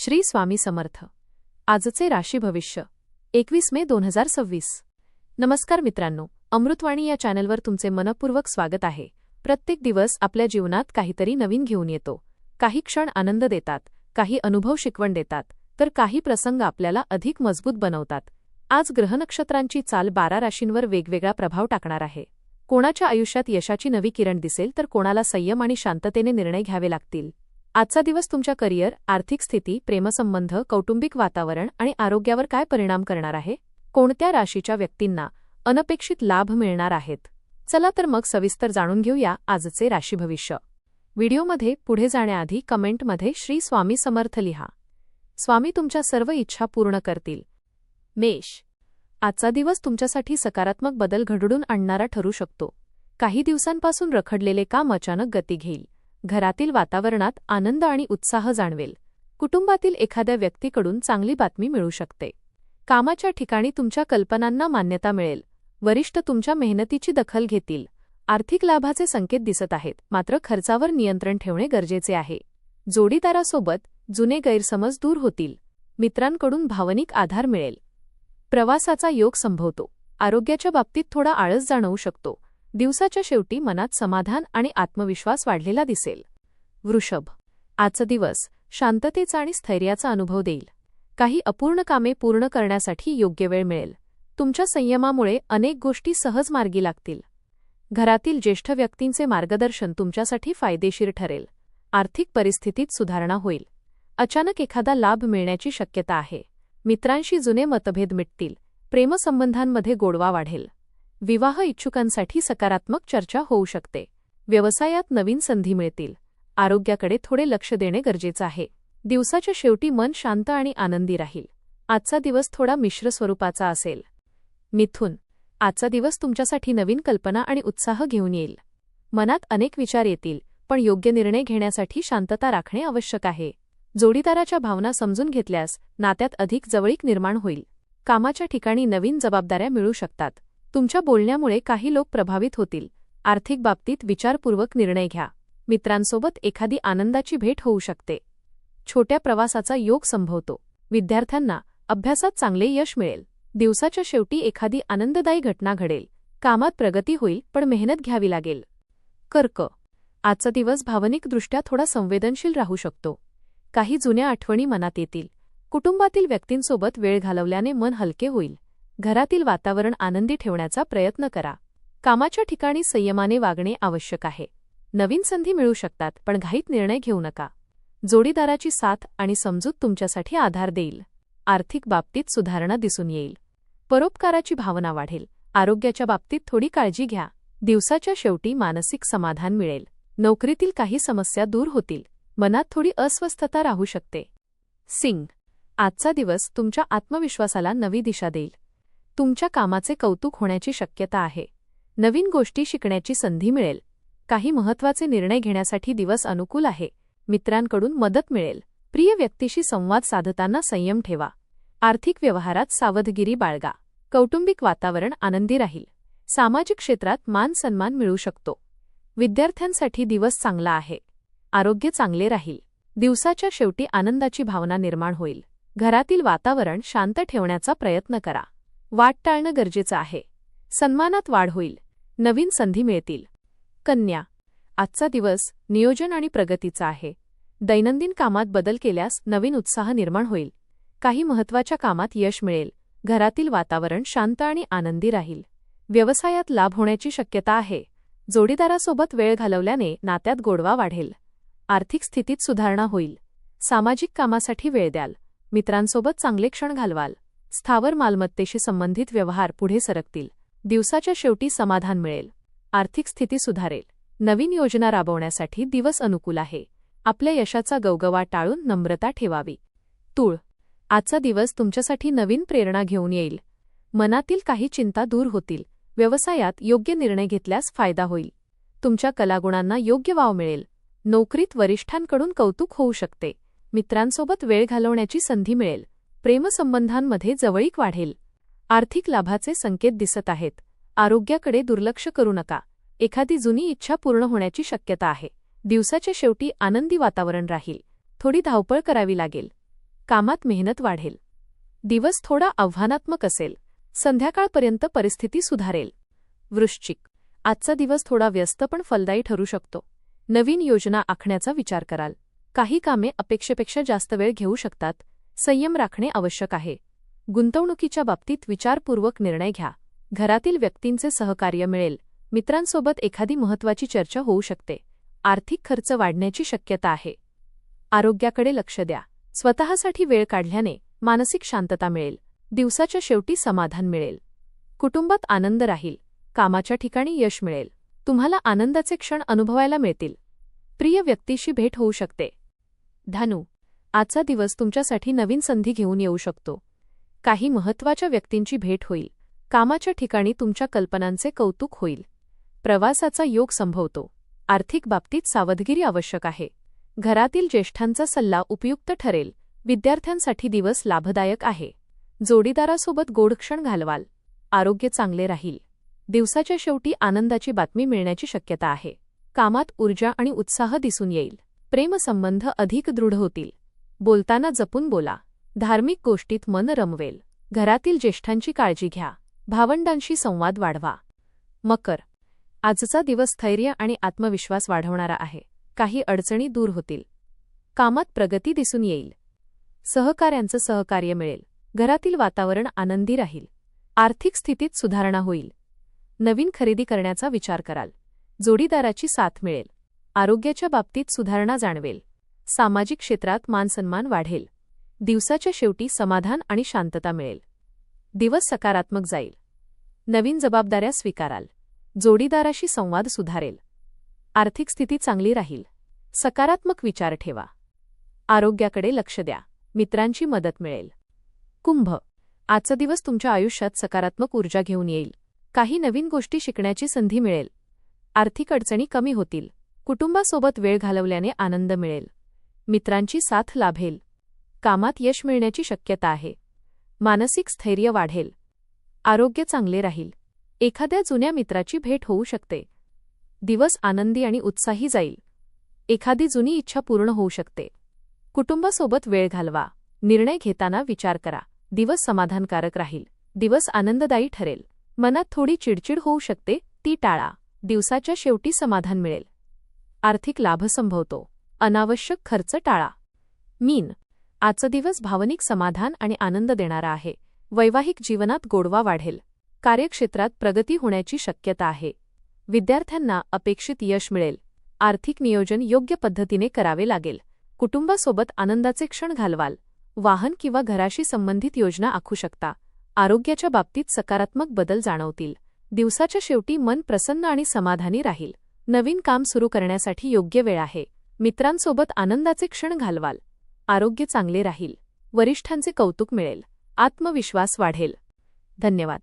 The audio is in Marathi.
श्री स्वामी समर्थ. आजचे राशी भविष्य 21 मे 2026. नमस्कार मित्रांनो, अमृतवाणी या चॅनलवर तुमचे मनपूर्वक स्वागत आहे. प्रत्येक दिवस आपल्या जीवनात काहीतरी नवीन घेऊन येतो. काही क्षण आनंद देतात, काही अनुभव शिकवण देतात, तर काही प्रसंग आपल्याला अधिक मजबूत बनवतात. आज ग्रहनक्षत्रांची चाल 12 राशींवर वेगवेगळा प्रभाव टाकणार आहे. कोणाच्या आयुष्यात यशाची नवी किरण दिसेल तर कोणाला संयम आणि शांततेने निर्णय घ्यावे लागतील. आजचा दिवस तुमच्या करिअर, आर्थिक स्थिती, प्रेमसंबंध, कौटुंबिक वातावरण आणि आरोग्यावर काय परिणाम करणार आहे? कोणत्या राशीच्या व्यक्तींना अनपेक्षित लाभ मिळणार आहेत? चला तर मग सविस्तर जाणून घेऊया आजचे राशी भविष्य. व्हिडिओमध्ये पुढे जाण्याआधी कमेंटमध्ये श्री स्वामी समर्थ लिहा. स्वामी तुमच्या सर्व इच्छा पूर्ण करतील. मेष. आजचा दिवस तुमच्यासाठी सकारात्मक बदल घडवून आणणारा ठरू शकतो. काही दिवसांपासून रखडलेले काम अचानक गती घेईल. घरातील वातावरणात आनंद आणि उत्साह जाणवेल. कुटुंबातील एखाद्या व्यक्तीकडून चांगली बातमी मिळू शकते. कामाच्या ठिकाणी तुमच्या कल्पनांना मान्यता मिळेल. वरिष्ठ तुमच्या मेहनतीची दखल घेतील. आर्थिक लाभाचे संकेत दिसत आहेत, मात्र खर्चावर नियंत्रण ठेवणे गरजेचे आहे. जोडीदारासोबत जुने गैरसमज दूर होतील. मित्रांकडून भावनिक आधार मिळेल. प्रवासाचा योग संभवतो. आरोग्याच्या बाबतीत थोडा आळस जाणवू शकतो. दिवसाच्या शेवटी मनात समाधान आणि आत्मविश्वास वाढलेला दिसेल. वृषभ. आजचा दिवस शांततेचा आणि स्थैर्याचा अनुभव देईल. काही अपूर्ण कामे पूर्ण करण्यासाठी योग्य वेळ मिळेल. तुमच्या संयमामुळे अनेक गोष्टी सहज मार्गी लागतील. घरातील ज्येष्ठ व्यक्तींचे मार्गदर्शन तुमच्यासाठी फायदेशीर ठरेल. आर्थिक परिस्थितीत सुधारणा होईल. अचानक एखादा लाभ मिळण्याची शक्यता आहे. मित्रांशी जुने मतभेद मिटतील. प्रेमसंबंधांमध्ये गोडवा वाढेल. विवाह इच्छुकांसाठी सकारात्मक चर्चा होऊ शकते. व्यवसायात नवीन संधी मिळतील. आरोग्याकडे थोडे लक्ष देणे गरजेचे आहे. दिवसाच्या शेवटी मन शांत आणि आनंदी राहील. आजचा दिवस थोडा मिश्र स्वरूपाचा असेल. मिथुन. आजचा दिवस तुमच्यासाठी नवीन कल्पना आणि उत्साह घेऊन येईल. मनात अनेक विचार येतील, पण योग्य निर्णय घेण्यासाठी शांतता राखणे आवश्यक आहे. जोडीदाराच्या भावना समजून घेतल्यास नात्यात अधिक जवळीक निर्माण होईल. कामाच्या ठिकाणी नवीन जबाबदाऱ्या मिळू शकतात. तुमच्या बोलण्यामुळे काही लोक प्रभावित होतील. आर्थिक बाबतीत विचारपूर्वक निर्णय घ्या. मित्रांसोबत एखादी आनंदाची भेट होऊ शकते. छोट्या प्रवासाचा योग संभवतो. विद्यार्थ्यांना अभ्यासात चांगले यश मिळेल. दिवसाच्या शेवटी एखादी आनंददायी घटना घडेल. कामात प्रगती होईल, पण मेहनत घ्यावी लागेल. कर्क. आजचा दिवस भावनिकदृष्ट्या थोडा संवेदनशील राहू शकतो. काही जुन्या आठवणी मनात येतील. कुटुंबातील व्यक्तींसोबत वेळ घालवल्याने मन हलके होईल. घरातील वातावरण आनंदी ठेवण्याचा प्रयत्न करा. कामाच्या ठिकाणी संयमाने वागणे आवश्यक आहे. नवीन संधी मिळू शकतात, पण घाईत निर्णय घेऊ नका. जोडीदाराची साथ आणि समजूत तुमच्यासाठी आधार देईल. आर्थिक बाबतीत सुधारणा दिसून येईल. परोपकाराची भावना वाढेल. आरोग्याच्या बाबतीत थोडी काळजी घ्या. दिवसाच्या शेवटी मानसिक समाधान मिळेल. नोकरीतील काही समस्या दूर होतील. मनात थोडी अस्वस्थता राहू शकते. सिंह. आजचा दिवस तुमच्या आत्मविश्वासाला नवी दिशा देईल. तुमच्या कामाचे कौतुक होण्याची शक्यता आहे. नवीन गोष्टी शिकण्याची संधी मिळेल. काही महत्त्वाचे निर्णय घेण्यासाठी दिवस अनुकूल आहे. मित्रांकडून मदत मिळेल. प्रिय व्यक्तीशी संवाद साधताना संयम ठेवा. आर्थिक व्यवहारात सावधगिरी बाळगा. कौटुंबिक वातावरण आनंदी राहील. सामाजिक क्षेत्रात मान सन्मान मिळू शकतो. विद्यार्थ्यांसाठी दिवस चांगला आहे. आरोग्य चांगले राहील. दिवसाच्या शेवटी आनंदाची भावना निर्माण होईल. घरातील वातावरण शांत ठेवण्याचा प्रयत्न करा. वाट टाळणं गरजेचं आहे. सन्मानात वाढ होईल. नवीन संधी मिळतील. कन्या. आजचा दिवस नियोजन आणि प्रगतीचा आहे. दैनंदिन कामात बदल केल्यास नवीन उत्साह निर्माण होईल. काही महत्त्वाच्या कामात यश मिळेल. घरातील वातावरण शांत आणि आनंदी राहील. व्यवसायात लाभ होण्याची शक्यता आहे. जोडीदारासोबत वेळ घालवल्याने नात्यात गोडवा वाढेल. आर्थिक स्थितीत सुधारणा होईल. सामाजिक कामासाठी वेळ द्याल. मित्रांसोबत चांगले क्षण घालवाल. स्थावर मालमत्तेशी संबंधित व्यवहार पुढे सरकतील. दिवसाच्या शेवटी समाधान मिळेल. आर्थिक स्थिती सुधारेल. नवीन योजना राबवण्यासाठी दिवस अनुकूल आहे. आपल्या यशाचा गवगवा टाळून नम्रता ठेवावी. तूळ. आजचा दिवस तुमच्यासाठी नवीन प्रेरणा घेऊन येईल. मनातील काही चिंता दूर होतील. व्यवसायात योग्य निर्णय घेतल्यास फायदा होईल. तुमच्या कलागुणांना योग्य वाव मिळेल. नोकरीत वरिष्ठांकडून कौतुक होऊ शकते. मित्रांसोबत वेळ घालवण्याची संधी मिळेल. प्रेमसंबंधांमध्ये जवळीक वाढेल. आर्थिक लाभाचे संकेत दिसत आहेत. आरोग्याकडे दुर्लक्ष करू नका. एखादी जुनी इच्छा पूर्ण होण्याची शक्यता आहे. दिवसाच्या शेवटी आनंदी वातावरण राहील. थोडी धावपळ करावी लागेल. कामात मेहनत वाढेल. दिवस थोडा आव्हानात्मक असेल. संध्याकाळपर्यंत परिस्थिती सुधारेल. वृश्चिक. आजचा दिवस थोडा व्यस्त पण फलदायी ठरू शकतो. नवीन योजना आखण्याचा विचार कराल. काही कामे अपेक्षेपेक्षा जास्त वेळ घेऊ शकतात. संयम राखणे आवश्यक आहे. गुंतवणुकीच्या बाबतीत विचारपूर्वक निर्णय घ्या. घरातील व्यक्तींचे सहकार्य मिळेल. मित्रांसोबत एखादी महत्त्वाची चर्चा होऊ शकते. आर्थिक खर्च वाढण्याची शक्यता आहे. आरोग्याकडे लक्ष द्या. स्वतःसाठी वेळ काढल्याने मानसिक शांतता मिळेल. दिवसाच्या शेवटी समाधान मिळेल. कुटुंबात आनंद राहील. कामाच्या ठिकाणी यश मिळेल. तुम्हाला आनंदाचे क्षण अनुभवायला मिळतील. प्रिय व्यक्तीशी भेट होऊ शकते. धनु. आजचा दिवस तुमच्यासाठी नवीन संधी घेऊन येऊ शकतो. काही महत्त्वाच्या व्यक्तींची भेट होईल. कामाच्या ठिकाणी तुमच्या कल्पनांचे कौतुक होईल. प्रवासाचा योग संभवतो. आर्थिक बाबतीत सावधगिरी आवश्यक आहे. घरातील ज्येष्ठांचा सल्ला उपयुक्त ठरेल. विद्यार्थ्यांसाठी दिवस लाभदायक आहे. जोडीदारासोबत गोड क्षण घालवाल. आरोग्य चांगले राहील. दिवसाच्या शेवटी आनंदाची बातमी मिळण्याची शक्यता आहे. कामात ऊर्जा आणि उत्साह दिसून येईल. प्रेमसंबंध अधिक दृढ होतील. बोलताना जपून बोला. धार्मिक गोष्टीत मन रमवेल. घरातील ज्येष्ठांची काळजी घ्या. भावंडांशी संवाद वाढवा. मकर. आजचा दिवस स्थैर्य आणि आत्मविश्वास वाढवणारा आहे. काही अडचणी दूर होतील. कामात प्रगती दिसून येईल. सहकाऱ्यांचं सहकार्य मिळेल. घरातील वातावरण आनंदी राहील. आर्थिक स्थितीत सुधारणा होईल. नवीन खरेदी करण्याचा विचार कराल. जोडीदाराची साथ मिळेल. आरोग्याच्या बाबतीत सुधारणा जाणवेल. सामाजिक क्षेत्रात मानसन्मान वाढेल. दिवसाच्या शेवटी समाधान आणि शांतता मिळेल. दिवस सकारात्मक जाईल. नवीन जबाबदाऱ्या स्वीकाराल. जोडीदाराशी संवाद सुधारेल. आर्थिक स्थिती चांगली राहील. सकारात्मक विचार ठेवा. आरोग्याकडे लक्ष द्या. मित्रांची मदत मिळेल. कुंभ. आजचा दिवस तुमच्या आयुष्यात सकारात्मक ऊर्जा घेऊन येईल. काही नवीन गोष्टी शिकण्याची संधी मिळेल. आर्थिक अडचणी कमी होतील. कुटुंबासोबत वेळ घालवल्याने आनंद मिळेल. मित्रांची साथ लाभेल. कामात यश मिळण्याची शक्यता आहे. मानसिक स्थैर्य वाढेल. आरोग्य चांगले राहील. एखाद्या जुन्या मित्राची भेट होऊ शकते. दिवस आनंदी आणि उत्साही जाईल. एखादी जुनी इच्छा पूर्ण होऊ शकते. कुटुंबासोबत वेळ घालवा. निर्णय घेताना विचार करा. दिवस समाधानकारक राहील. दिवस आनंददायी ठरेल. मनात थोडी चिडचिड होऊ शकते, ती टाळा. दिवसाच्या शेवटी समाधान मिळेल. आर्थिक लाभ संभवतो. अनावश्यक खर्च टाळा. मीन. आजचा दिवस भावनिक समाधान आणि आनंद देणारा आहे. वैवाहिक जीवनात गोडवा वाढेल. कार्यक्षेत्रात प्रगती होण्याची शक्यता आहे. विद्यार्थ्यांना अपेक्षित यश मिळेल. आर्थिक नियोजन योग्य पद्धतीने करावे लागेल. कुटुंबासोबत आनंदाचे क्षण घालवाल. वाहन किंवा घराशी संबंधित योजना आखू शकता. आरोग्याच्या बाबतीत सकारात्मक बदल जाणवतील. दिवसाच्या शेवटी मन प्रसन्न आणि समाधानी राहील. नवीन काम सुरू करण्यासाठी योग्य वेळ आहे. मित्रांसोबत आनंदाचे क्षण घालवाल. आरोग्य चांगले राहील. वरिष्ठांचे कौतुक मिळेल. आत्मविश्वास वाढेल. धन्यवाद.